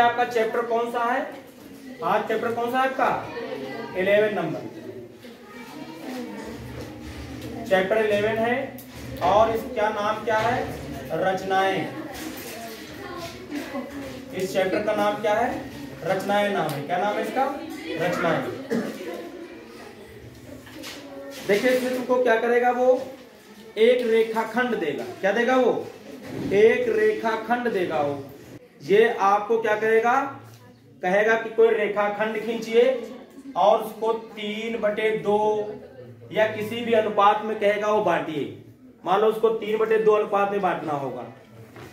आपका चैप्टर कौन सा है? आज चैप्टर कौन सा है आपका? 11 नंबर, चैप्टर 11 है। और इसका नाम क्या है? रचनाएं। इस चैप्टर का नाम क्या है? रचनाएं नाम है। क्या नाम है इसका? रचनाएं। देखिए इसमें तुमको क्या करेगा, वो एक रेखाखंड देगा। क्या देगा वो? एक रेखाखंड देगा। वो ये आपको क्या करेगा, कहेगा कि कोई रेखाखंड खींचिए और उसको 3/2 या किसी भी अनुपात में कहेगा वो बांटिए। मान लो उसको 3/2 अनुपात में बांटना होगा।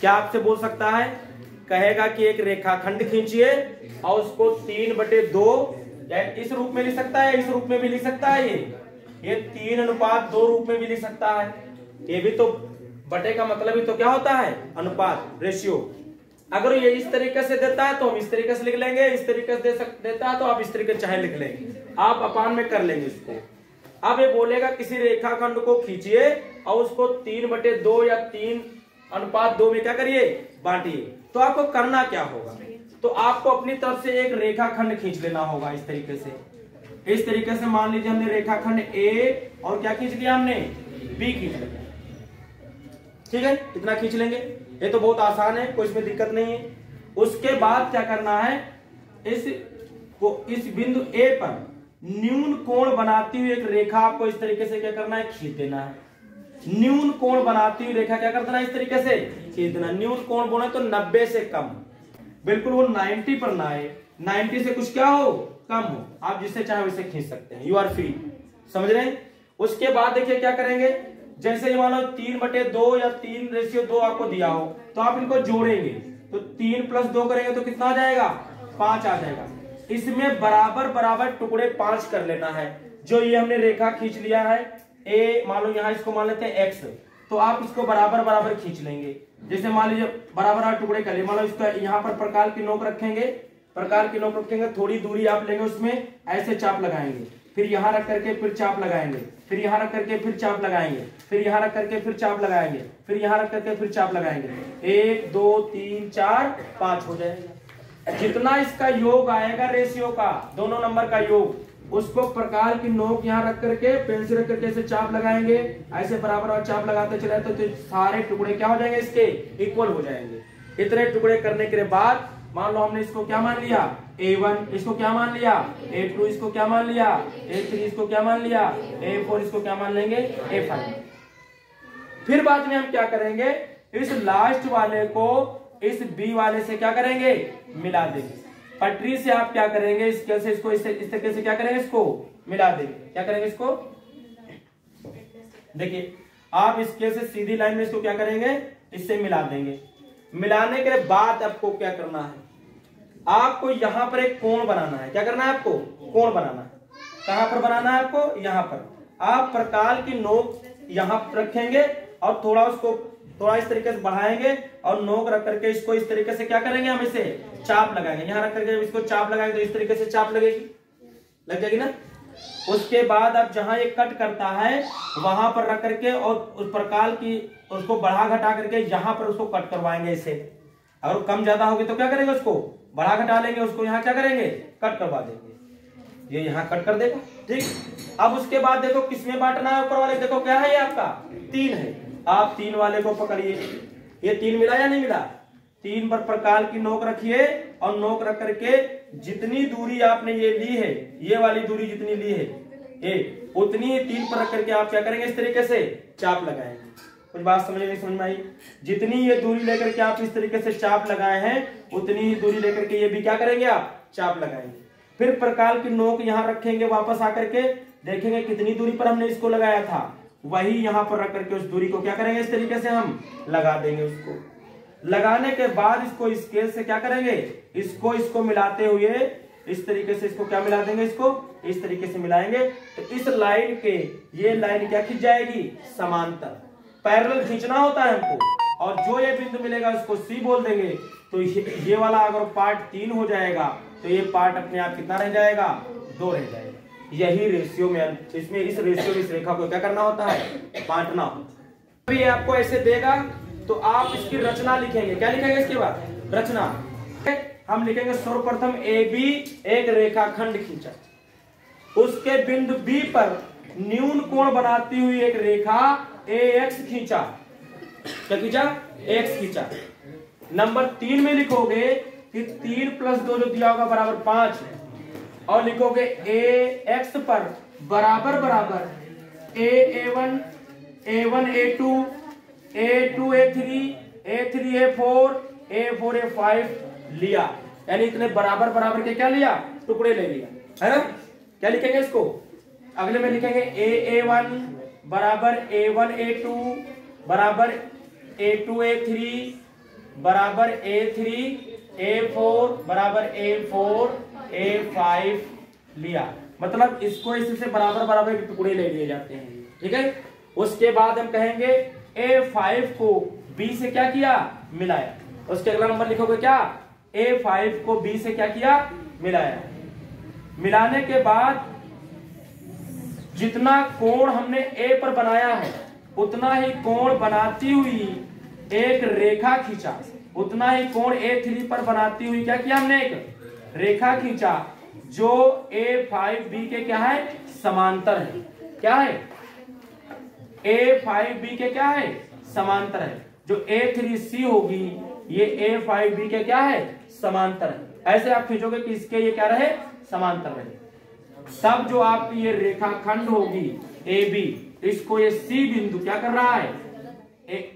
क्या आपसे बोल सकता है? कहेगा कि एक रेखाखंड खींचिए और उसको 3/2 या इस रूप में लिख सकता है, इस रूप में भी लिख सकता है। ये 3:2 रूप में भी लिख सकता है। ये भी तो बटे का मतलब ही तो क्या होता है? अनुपात, रेशियो। अगर ये इस तरीके से देता है तो हम इस तरीके से लिख लेंगे, इस तरीके से देता है तो आप इस तरीके चाहे लिख लेंगे, आप अपान में कर लेंगे इसको। अब ये बोलेगा किसी रेखाखंड को खींचिए और उसको 3/2 या 3:2 में क्या करिए? बांटिए। तो आपको करना क्या होगा? तो आपको अपनी तरफ से एक रेखाखंड खींच लेना होगा इस तरीके से। इस तरीके से मान लीजिए हमने रेखाखंड ए और क्या खींच लिया? हमने बी खींच लिया। ठीक है, इतना खींच लेंगे। ये तो बहुत आसान है, कोई इसमें दिक्कत नहीं है। उसके बाद क्या करना है, इस बिंदु ए पर न्यून कोण बनाती हुई एक रेखा आपको इस तरीके से क्या करना है? खींच देना है। न्यून कोण बनाती हुई रेखा क्या कर देना है? इस तरीके से खींच देना। न्यून कोण बोले तो 90 से कम, बिल्कुल वो 90 पर ना आए, 90 से कुछ क्या हो? कम हो। आप जिससे चाहे वैसे खींच सकते हैं, यू आर फ्री। समझ रहे हैं? उसके बाद देखिए क्या करेंगे, जैसे मान लो 3/2 या 3:2 आपको दिया हो तो आप इनको जोड़ेंगे, तो 3 + 2 करेंगे तो कितना आ जाएगा? 5 आ जाएगा। इसमें बराबर बराबर टुकड़े 5 कर लेना है। जो ये हमने रेखा खींच लिया है ए, मान लो यहाँ इसको मान लेते हैं x, तो आप इसको बराबर बराबर खींच लेंगे। जैसे मान लीजिए बराबर टुकड़े कर लिए, मान लो इसका यहाँ पर प्रकार की नोक रखेंगे, प्रकार की नोक रखेंगे, थोड़ी दूरी आप लेंगे, उसमें ऐसे चाप लगाएंगे, फिर यहाँ रख करके फिर चाप लगाएंगे, फिर यहाँ रख करके फिर चाप लगाएंगे, फिर यहाँ रख करके फिर चाप लगाएंगे, फिर यहाँ रख करके फिर चाप लगाएंगे। 1 2 3 4 5 हो जाएगा। जितना इसका योग आएगा रेशियो का, दोनों नंबर का योग, उसको प्रकार की नोक यहाँ रख करके पेंसिल रख करके ऐसे चाप लगाएंगे, ऐसे बराबर चाप लगाते चले तो सारे टुकड़े क्या हो जाएंगे? इसके इक्वल हो जाएंगे। इतने टुकड़े करने के बाद मान लो हमने इसको क्या मान लिया? A1, इसको क्या मान लिया? A2, इसको क्या मान लिया? A3, इसको क्या मान लिया? A4, इसको क्या मान लेंगे? A5। फिर बाद में हम क्या करेंगे, इस लास्ट वाले को इस B वाले से क्या करेंगे? मिला देंगे। पटरी से आप क्या करेंगे, इस तरीके से क्या करेंगे? इसको मिला देंगे। क्या करेंगे? इसको देखिए, आप इसके से सीधी लाइन में इसको क्या करेंगे? इससे मिला देंगे। मिलाने के बाद आपको क्या करना है? आपको यहां पर एक कोण बनाना है। क्या करना है आपको? कोण बनाना है। कहां पर बनाना है आपको? यहां पर। आप प्रकार की नोक यहां रखेंगे और थोड़ा उसको थोड़ा इस तरीके से बढ़ाएंगे और नोक रख करके इसको इस तरीके से क्या करेंगे? हम इसे चाप लगाएंगे। यहां रख करके इसको चाप लगाएंगे तो इस तरीके से चाप लगेगी, लग जाएगी ना। उसके बाद आप जहां ये कट करता है वहां पर रख करके और उस प्रकार की उसको बढ़ा घटा करके यहां पर उसको कट करवाएंगे इसे। अगर कम ज्यादा होगी तो क्या करेंगे? उसको बढ़ा घटा लेंगे, उसको यहाँ क्या करेंगे? कट करवा देंगे। ये यहाँ कट कर देगा। ठीक, अब उसके बाद देखो किसमें बांटना है? ऊपर वाले देखो क्या है? ये आपका 3 है। आप 3 वाले को पकड़िए। ये 3 मिला या नहीं मिला? 3 पर प्रकार की नोक रखिए और नोक रख करके जितनी दूरी आपने ये ली है, ये वाली दूरी जितनी ली है ये, उतनी 3 पर रख करके आप क्या करेंगे? इस तरीके से चाप लगाएंगे। कुछ बात समझ में आई? जितनी ये दूरी लेकर के आप इस तरीके से चाप लगाए हैं, उतनी ही दूरी लेकर के ये भी क्या करेंगे? आप चाप लगाएंगे। फिर प्रकार की नोक यहाँ रखेंगे, वापस आकर के देखेंगे कितनी दूरी पर हमने इसको लगाया था, वही यहाँ पर रख करके उस दूरी को क्या करेंगे? इस तरीके से हम लगा देंगे। उसको लगाने के बाद इसको स्केल से क्या करेंगे? इसको मिलाते हुए इस तरीके से इसको क्या मिला देंगे? इसको इस तरीके से मिलाएंगे तो इस लाइन के ये लाइन क्या खींच जाएगी? समांतर, पैरेलल खींचना होता है हमको। और जो ये बिंदु मिलेगा उसको C बोल देंगे। तो ये वाला अगर पार्ट 3 हो जाएगा तो ये पार्ट अपने आप कितना रह जाएगा? 2 रह जाएगा। यही रेशियो में, इसमें इस रेशियो में इस रेखा को क्या करना होता है? बांटना होता है। अभी आपको ऐसे देगा तो आप इसकी रचना लिखेंगे। क्या लिखेंगे इसके बाद? रचना। हम लिखेंगे सर्वप्रथम ए बी एक रेखाखंड खींचा, उसके बिंदु बी पर न्यून कोण बनाती हुई एक रेखा ए एक्स खींचा। क्या खींचा? एक्स खींचा। नंबर 3 में लिखोगे कि 3 + 2 जो दिया होगा बराबर 5, और लिखोगे ए एक्स पर बराबर बराबर A1 A2 A2 A3 A3 A4 A4 A5 लिया, यानी इतने बराबर बराबर के क्या लिया? टुकड़े ले लिया, है ना? क्या लिखेंगे इसको? अगले में लिखेंगे A1 बराबर A1 A2 बराबर A2 A3 बराबर A3 A4 बराबर A4 A5 लिया। मतलब इसको इससे बराबर बराबर के टुकड़े ले लिए जाते हैं, ठीक है। उसके बाद हम कहेंगे A5 को B से क्या किया? मिलाया। उसके अगला नंबर लिखोगे क्या? A5 को B से क्या किया? मिलाया। मिलाने के बाद जितना कोण हमने A पर बनाया है उतना ही कोण बनाती हुई एक रेखा खींचा, उतना ही कोण A3 पर बनाती हुई क्या किया हमने? एक रेखा खींचा जो A5B के क्या है? समांतर है। क्या है? A5B के क्या है? समांतर है। जो A3C होगी ये A5B के क्या है? समांतर है। ऐसे आप खींचोगे कि इसके ये क्या रहे? समांतर रहे। तब जो आपकी ये रेखाखंड होगी AB, इसको ये C बिंदु क्या कर रहा है?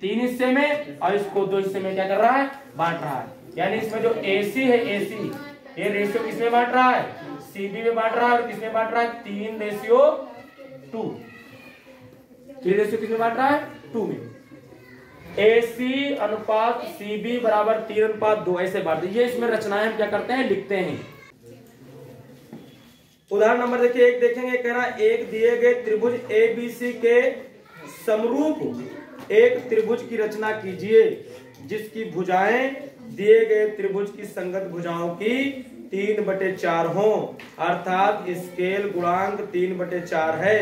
3 हिस्से में और इसको 2 हिस्से में क्या कर रहा है? बांट रहा है। यानी इसमें जो AC है AC ये रेशियो किसमें बांट रहा है? CB में बांट रहा है। और किसमें बांट रहा है? 3:2। 3 किसमें बांट रहा है? 2 में। AC अनुपात CB बराबर 3:2 ऐसे बांट दीजिए। इसमें रचनाएं हम क्या करते हैं? लिखते हैं। उदाहरण नंबर देखिए 1 देखेंगे। कह रहा एक दिए गए त्रिभुज ABC के समरूप एक त्रिभुज की रचना कीजिए जिसकी भुजाएं दिए गए त्रिभुज की संगत भुजाओं की 3/4 हो, अर्थात स्केल गुणांक 3/4 है।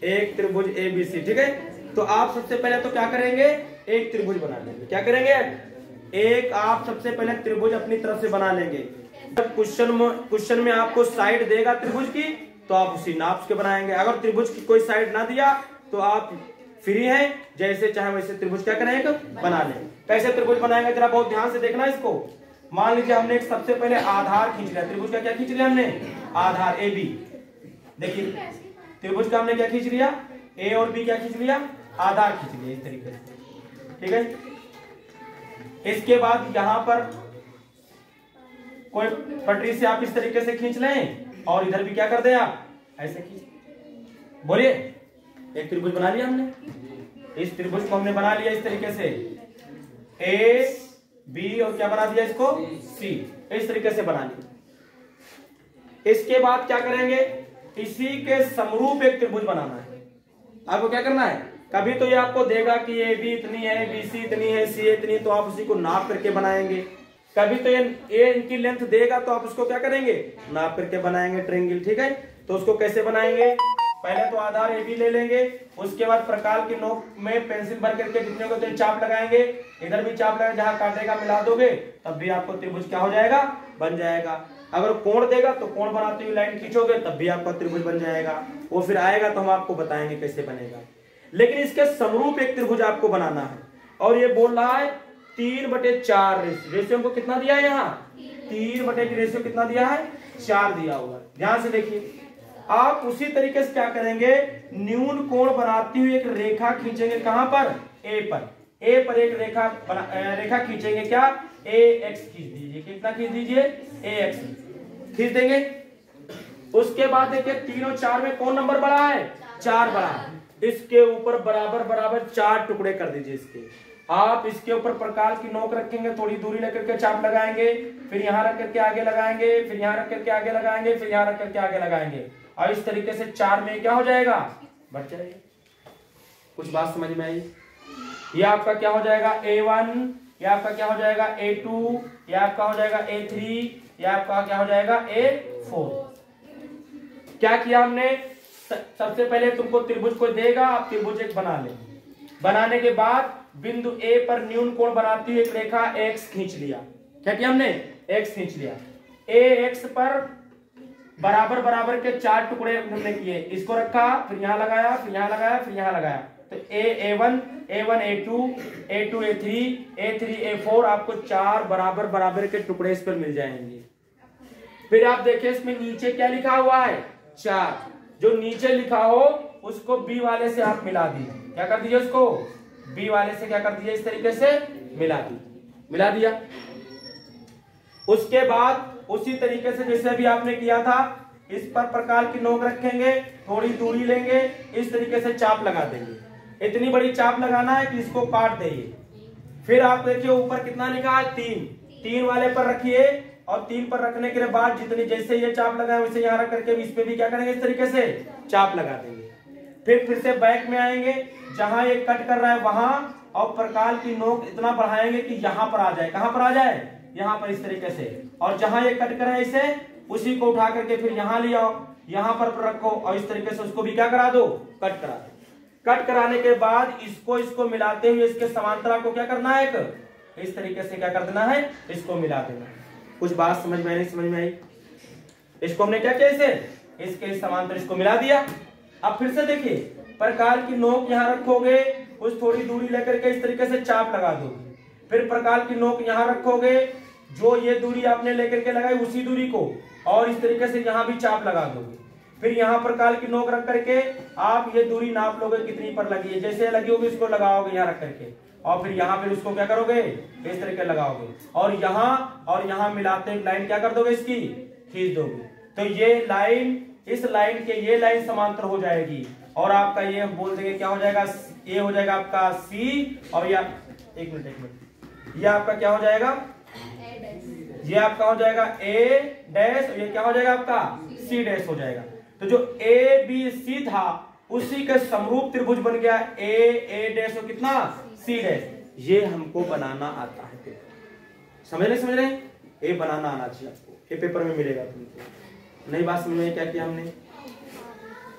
एक त्रिभुज ABC, ठीक है। तो आप सबसे पहले तो क्या करेंगे? एक त्रिभुज बना लेंगे। क्या करेंगे? एक आप सबसे पहले त्रिभुज अपनी तरफ से बना लेंगे। जब क्वेश्चन में आपको साइड देगा त्रिभुज की तो आप उसी नाप के बनाएंगे। अगर त्रिभुज की कोई साइड ना दिया तो आप फ्री हैं, जैसे चाहे वैसे त्रिभुज क्या करेंगे? बना लें। कैसे त्रिभुज बनाएंगे जरा बहुत ध्यान से देखना इसको। मान लीजिए हमने एक सबसे पहले आधार खींच लिया। त्रिभुज का क्या खींच लिया हमने? आधार AB। देखिए त्रिभुज का हमने क्या खींच लिया? A और B क्या खींच लिया? आधार खींच लिया इस तरीके से, ठीक है। इसके बाद यहां पर कोई पटरी से आप इस तरीके से खींच लें और इधर भी क्या कर दे आप? ऐसे खींच। बोलिए, एक त्रिभुज बना लिया हमने। इस त्रिभुज को हमने बना लिया इस तरीके से A B और क्या बना दिया इसको? C। इस तरीके से बना लिया। इसके बाद क्या करेंगे? इसी के समरूप एक त्रिभुज बनाना है। आपको क्या करना है? कभी तो ये आपको देगा कि AB इतनी है, BC इतनी है, C इतनी, तो आप उसी को नाप करके बनाएंगे। कभी तो ये इनकी लेंथ देगा तो आप उसको क्या करेंगे? नाप करके बनाएंगे ट्रायंगल, ठीक है। तो उसको कैसे बनाएंगे? पहले तो आधार AB ले लेंगे, उसके बाद प्रकार की नोक में पेंसिल भर करके जितने को तो चाप लगाएंगे, इधर भी चाप लगाएंगे, जहां काटेगा मिला दोगे तब भी आपको त्रिभुज क्या हो जाएगा? बन जाएगा। अगर कोण देगा तो कोण बनाती हुई लाइन खींचोगे तब भी आपका त्रिभुज बन जाएगा। वो फिर आएगा तो हम आपको बताएंगे कैसे बनेगा। लेकिन इसके समरूप एक त्रिभुज आपको बनाना है और ये बोल रहा है 3/4 रेशियो को कितना दिया है? यहाँ 3 रेशियो कितना दिया है? 4 दिया हुआ। ध्यान से देखिए, आप उसी तरीके से क्या करेंगे? न्यून कोण बनाती हुई एक रेखा खींचेंगे। कहां पर? A पर। A पर एक रेखा खींचेंगे। क्या? AX खींच दीजिए। कितना खींच दीजिए? AX खींच देंगे। उसके बाद देखिए 3 और 4 में कौन नंबर बड़ा है? 4 बड़ा है। इसके ऊपर बराबर बराबर 4 टुकड़े कर दीजिए इसके। आप इसके ऊपर प्रकार की नोक रखेंगे, थोड़ी दूरी लेकर के चाप लगाएंगे, फिर यहां रख करके आगे लगाएंगे, फिर यहां रख करके आगे लगाएंगे, फिर यहां रख करके आगे लगाएंगे, और इस तरीके से 4 में क्या हो जाएगा? बढ़ जाएगा। कुछ बात समझ में आई? ये आपका क्या हो जाएगा? A1, ये आपका क्या हो जाएगा? A2, ये आपका हो जाएगा A3, ये आपका क्या हो जाएगा? A4। क्या किया हमने? सबसे पहले तुमको त्रिभुज को देगा, आप त्रिभुज एक बना ले। बनाने के बाद बिंदु A पर न्यून कोण बनाती हुई एक रेखा X खींच लिया। क्या किया हमने, x खींच लिया। ax पर बराबर बराबर के 4 टुकड़े हमने किए, इसको रखा, फिर यहां लगाया, फिर यहां लगाया, फिर यहां लगाया, तो a1 a2 a2 a3 a3 a4 आपको 4 बराबर बराबर के टुकड़े इस पर मिल जाएंगे। फिर आप देखिए इसमें नीचे क्या लिखा हुआ है, 4। जो नीचे लिखा हो उसको b वाले से आप मिला दीजिए। क्या कर दीजिए, उसको b वाले से क्या कर दीजिए, इस तरीके से मिला दीजिए, मिला दिया। उसके बाद उसी तरीके से जैसे अभी आपने किया था, इस पर प्रकार की नोक रखेंगे, थोड़ी दूरी लेंगे, इस तरीके से चाप लगा देंगे। इतनी बड़ी चाप लगाना है कि इसको काट देंगे। फिर आप देखिए ऊपर कितना लिखा है, 3 वाले पर रखिए, और 3 पर रखने के बाद जितनी जैसे ये चाप लगाए वैसे यहाँ रख करके इस पे भी क्या करेंगे, इस तरीके से चाप लगा देंगे। फिर से बैक में आएंगे, जहां ये कट कर रहा है वहां, और प्रकार की नोक इतना बढ़ाएंगे कि यहां पर आ जाए। कहां पर आ जाए, यहां पर, इस तरीके से। और जहां ये कट कर रहा है इसे, उसी को उठा करके फिर यहां ले आओ, यहां पर रखो, और इस तरीके से उसको भी क्या करा दो, कट करा दो। कट कराने के बाद इसको मिलाते हुए इसके समांतर आपको क्या करना है, एक इस तरीके से क्या कर देना है, इसको मिला देना। कुछ बात समझ में नहीं समझ में आई? इसको हमने क्या किया, इसे इसके समांतर इसको मिला दिया। अब फिर से देखिए, प्रकार की नोक यहाँ रखोगे, कुछ थोड़ी दूरी लेकर के इस तरीके से चाप लगा दोगे। फिर प्रकार की नोक यहाँ रखोगे, जो ये दूरी आपने लेकर के लगाई उसी दूरी को, और इस तरीके से यहाँ भी चाप लगा दोगे। फिर यहाँ प्रकार की नोक रख करके आप ये दूरी नाप लोगे कितनी पर लगी है, जैसे लगी होगी इसको लगाओगे यहाँ रख करके, और फिर यहाँ फिर उसको क्या करोगे, इस तरीके लगाओगे, और यहाँ मिलाते एक लाइन क्या कर दोगे, इसकी खींच दोगे। तो ये लाइन, इस लाइन के ये लाइन समांतर हो जाएगी, और आपका ये बोल देंगे क्या हो जाएगा, ये हो जाएगा आपका C, और या एक मिनट, ये आपका क्या हो जाएगा, ये आपका हो जाएगा A डैश, और ये क्या हो जाएगा आपका C डैश हो जाएगा। तो जो ABC था उसी के समरूप त्रिभुज बन गया A डैश और कितना C डैश। ये हमको बनाना आता है, समझ रहे, ये बनाना आना चाहिए आपको, ये पेपर में मिलेगा तुमको। नई बात समझ में क्या किया हमने,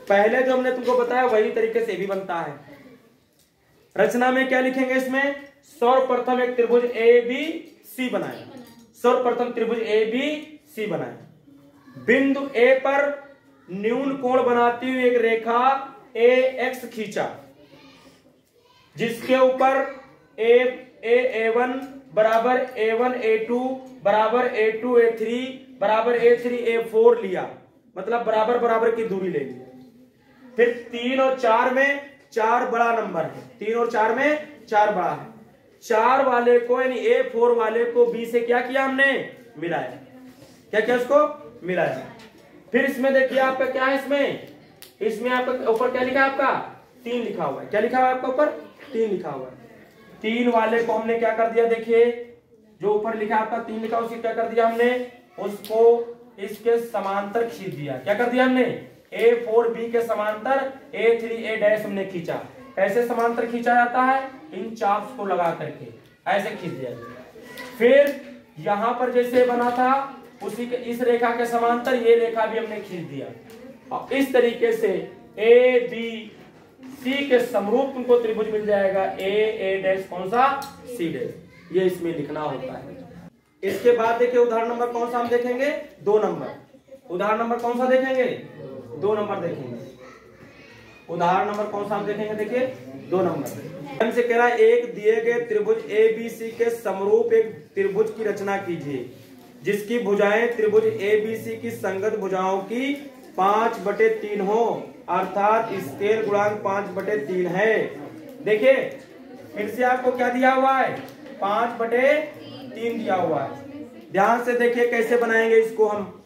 पहले जो हमने तुमको बताया वही तरीके से भी बनता है। रचना में क्या लिखेंगे, इसमें सर्वप्रथम एक त्रिभुज ABC बनाए, सर्वप्रथम त्रिभुज ABC बनाए। बिंदु A पर न्यून कोण बनाती हुई एक रेखा AX खींचा, जिसके ऊपर A1 बराबर A1 A2 बराबर A2 A3 बराबर A3 A4 लिया, मतलब बराबर बराबर की दूरी ले ली। फिर 3 और 4 में 4 बड़ा नंबर है, 3 और 4 में 4 बड़ा है। 4 वाले को यानी A4 वाले को B से क्या किया हमने, मिलाया। क्या किया, उसको मिलाया। फिर इसमें देखिए आपका क्या है, इसमें आपका ऊपर क्या लिखा है, आपका 3 लिखा हुआ है। क्या लिखा हुआ है आपका ऊपर, 3 लिखा हुआ है। 3 वाले को हमने क्या कर दिया, देखिए जो ऊपर लिखा आपका 3 लिखा, उसे क्या कर दिया हमने, उसको इसके समांतर खींच दिया। क्या कर दिया हमने, A4B के समांतर A3A डैश हमने खींचा। कैसे समांतर खींचा जाता है, इन चाप्स को लगा करके ऐसे खींच दिया। फिर यहां पर जैसे बना था उसी के इस रेखा के समांतर ये रेखा भी हमने खींच दिया, और इस तरीके से ABC के समरूप तुमको त्रिभुज मिल जाएगा, A डैश कौन सा, C डैश। ये इसमें लिखना होता है। इसके बाद देखिए उदाहरण नंबर कौन सा हम देखेंगे, 2 नंबर। उदाहरण नंबर कौन सा देखेंगे, 2 नंबर देखेंगे। उदाहरण नंबर कौन सा हम देखेंगे, देखिए 2 नंबर। हमसे कह रहा है एक दिए गए त्रिभुज ABC के समरूप एक त्रिभुज की रचना कीजिए, जिसकी भुजाएं त्रिभुज ABC की संगत भुजाओं की 5/3 हो, अर्थात स्केल गुणांक 5/3 है। देखिए फिर से आपको क्या दिया हुआ है, 5/3 दिया हुआ है। ध्यान से देखिए कैसे बनाएंगे इसको हम।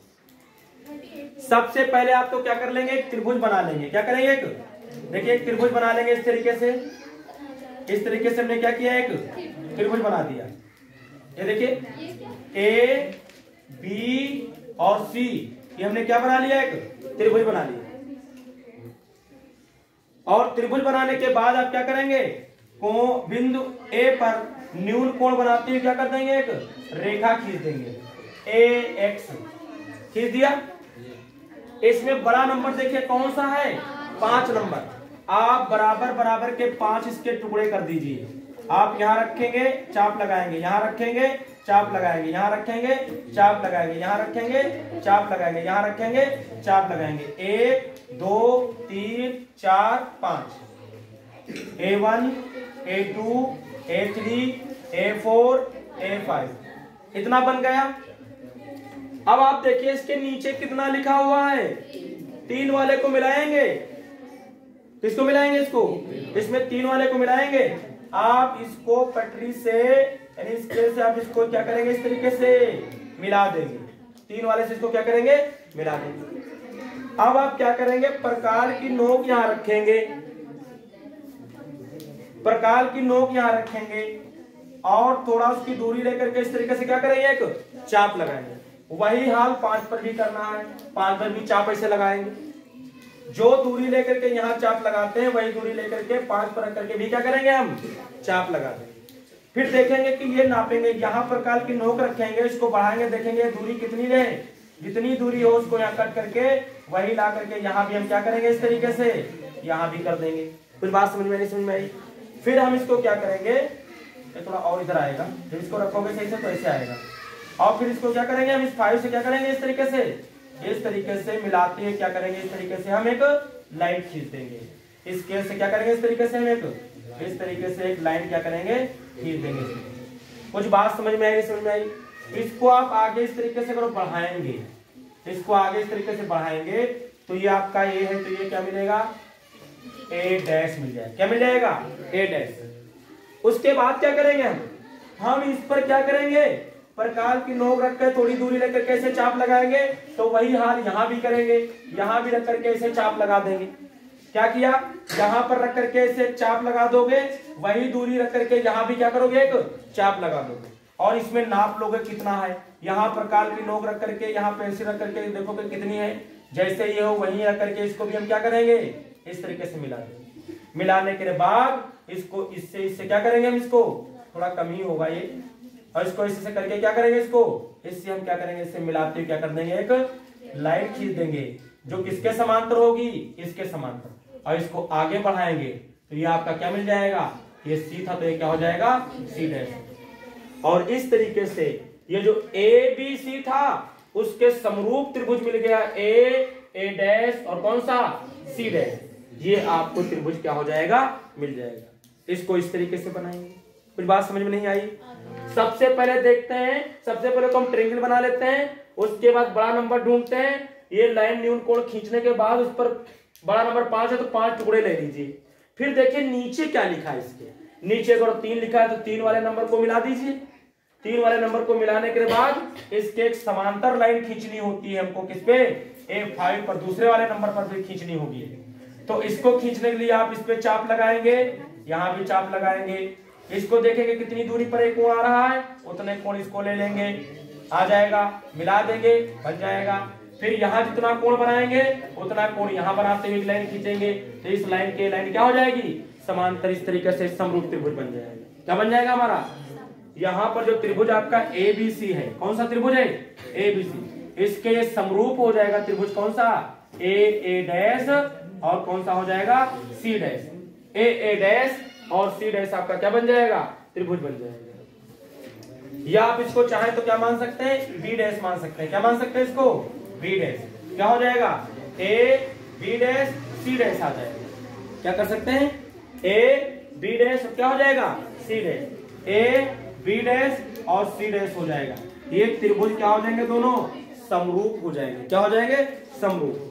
सबसे पहले आप तो क्या कर लेंगे, एक त्रिभुज बना लेंगे। क्या करेंगे, एक देखिए एक त्रिभुज बना लेंगे इस तरीके से। इस तरीके से हमने क्या किया, एक त्रिभुज बना दिया। ये देखिए A B और C, ये हमने क्या बना लिया, एक त्रिभुज बना लिया। और त्रिभुज बनाने के बाद आप क्या करेंगे, बिंदु A पर न्यून कोण बनाते हुए क्या कर देंगे, एक रेखा खींच देंगे, AX खींच दिया। इसमें बड़ा नंबर देखिए कौन सा है, 5 नंबर। आप बराबर बराबर के 5 इसके टुकड़े कर दीजिए। आप यहां रखेंगे, चाप लगाएंगे, यहां रखेंगे, चाप लगाएंगे, यहाँ रखेंगे, चाप लगाएंगे, यहाँ रखेंगे, चाप लगाएंगे, यहाँ रखेंगे, चाप लगाएंगे। 1 2 3 4 5 A1 A2 A3 A4 A5 इतना बन गया। अब आप देखिए इसके नीचे कितना लिखा हुआ है, 3 वाले को मिलाएंगे। किसको मिलाएंगे? इसको, इसमें 3 वाले को मिलाएंगे। आप इसको पटरी से यानी इसके से आप इसको क्या करेंगे, इस तरीके से मिला देंगे। 3 वाले से इसको क्या करेंगे, मिला देंगे। अब आप क्या करेंगे, प्रकार की नोक यहां रखेंगे, प्रकार की नोक यहां रखेंगे और थोड़ा उसकी दूरी लेकर के इस तरीके से क्या करेंगे, एक चाप लगाएंगे। वही हाल 5 पर भी करना है, 5 पर भी चाप ऐसे लगाएंगे। जो दूरी लेकर के यहाँ चाप लगाते हैं वही दूरी लेकर के 5 पर रख करके भी क्या करेंगे, हम चाप लगा देंगे। फिर देखेंगे कि ये नापेंगे, यहाँ प्रकार की नोक रखेंगे, इसको बढ़ाएंगे, देखेंगे दूरी कितनी रहे, जितनी दूरी हो उसको यहाँ कट करके वही ला करके यहाँ भी हम क्या करेंगे, इस तरीके से यहाँ भी कर देंगे। कुछ बात समझ में नहीं, समझ में आई? फिर हम इसको क्या करेंगे, थोड़ा और इधर आएगा, जब इसको रखोगे सही से तो ऐसे आएगा। और फिर इसको क्या करेंगे, हम इस 5 से क्या करेंगे, इस तरीके से मिलाते हैं क्या करेंगे, इस तरीके से हम एक लाइन खींच देंगे। इस केस से क्या करेंगे, इस तरीके से हम इस तरीके से एक लाइन क्या करेंगे, खींच देंगे। कुछ बात समझ में आई, समझ में आई? इसको आप आगे इस तरीके से करो, बढ़ाएंगे, इसको आगे इस तरीके से बढ़ाएंगे तो ये आपका ए है, तो ये क्या मिलेगा, ए डैश मिल जाएगा। क्या मिल जाएगा, ए डैश। उसके बाद क्या करेंगे, हम इस पर क्या करेंगे, प्रकार की नोक रखकर थोड़ी दूरी लेकर कैसे चाप लगाएंगे, तो वही हाल यहाँ भी करेंगे, यहाँ भी रख करके ऐसे चाप लगा देंगे। क्या किया, यहाँ पर रख करके ऐसे चाप लगा दोगे, वही दूरी रख करके यहाँ भी क्या करोगे, एक चाप लगा दोगे। और इसमें नाप लोगे कितना है, यहाँ प्रकार की नोक रख करके यहाँ पे ऐसे रख करके देखोगे कितनी है, जैसे ये हो वही रख करके इसको भी हम क्या करेंगे, इस तरीके से मिला देंगे। मिलाने के बाद इसको इससे क्या करेंगे, हम इसको थोड़ा कम ही होगा ये, और इसको इससे करके क्या करेंगे, इससे हम क्या करेंगे, इससे मिलाते हुए क्या कर देंगे, एक लाइन खींच देंगे जो किसके समांतर होगी, इसके समांतर। और इसको आगे बढ़ाएंगे तो ये आपका क्या मिल जाएगा, ये सी था तो ये क्या हो जाएगा, सी डैश। और इस तरीके से ये जो ए बी सी था उसके समरूप त्रिभुज मिल गया, ए डैश और कौन सा, सी डैश। ये आपको त्रिभुज क्या हो जाएगा, मिल जाएगा। इसको इस तरीके से बनाएंगे। कुछ बात समझ में नहीं आई? सबसे पहले देखते हैं, सबसे पहले तो हम ट्रायंगल बना लेते हैं, उसके बाद बड़ा नंबर ढूंढते हैं। ये लाइन न्यून कोण खींचने के बाद उस पर बड़ा नंबर 5 है तो 5 टुकड़े ले लीजिए। फिर देखिए नीचे क्या लिखा है, इसके नीचे अगर 3 लिखा है तो 3 वाले नंबर को मिला दीजिए। 3 वाले नंबर को मिलाने के बाद इसके एक समांतर लाइन खींचनी होती है हमको, किस पे, A5 पर, दूसरे वाले नंबर पर भी खींचनी होगी। तो इसको खींचने के लिए आप इस पे चाप लगाएंगे, यहाँ भी चाप लगाएंगे। इसको देखेंगे कितनी दूरी पर एक कोण आ रहा है, उतने कोण इसको ले लेंगे, आ जाएगा, मिला देंगे, बन जाएगा। फिर यहाँ जितना कोण बनाएंगे उतना कोण यहाँ बनाते हुए एक लाइन खींचेंगे, तो इस लाइन के लाइन क्या हो जाएगी, समांतर। इस तरीके से समरूप त्रिभुज बन जाएगा। क्या बन जाएगा हमारा, यहाँ पर जो त्रिभुज आपका ABC है, कौन सा त्रिभुज है, ABC, इसके समरूप हो जाएगा त्रिभुज कौन सा, A डैश और कौन सा हो जाएगा, C डैश। A डैश और C डैश आपका क्या बन जाएगा, त्रिभुज बन जाएगा। या आप इसको चाहें तो क्या मान सकते हैं, B डैश मान सकते हैं। क्या मान सकते हैं इसको, B डैश। क्या हो जाएगा, A B dash C dash आ जाएगा। क्या कर सकते हैं, A B डैश क्या हो जाएगा, C dash. A B dash और C डैश हो जाएगा। ये त्रिभुज क्या हो जाएंगे, दोनों समरूप हो जाएंगे। क्या हो जाएंगे, समरूप।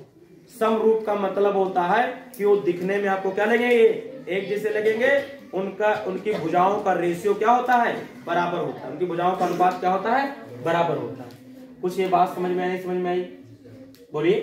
समरूप का मतलब होता है कि वो दिखने में आपको क्या लगेंगे, एक जैसे लगेंगे। उनकी भुजाओं का रेशियो क्या होता है, बराबर होता है। उनकी भुजाओं का अनुपात क्या होता है, बराबर होता है। कुछ ये बात समझ में आई, समझ में आई, बोलिए।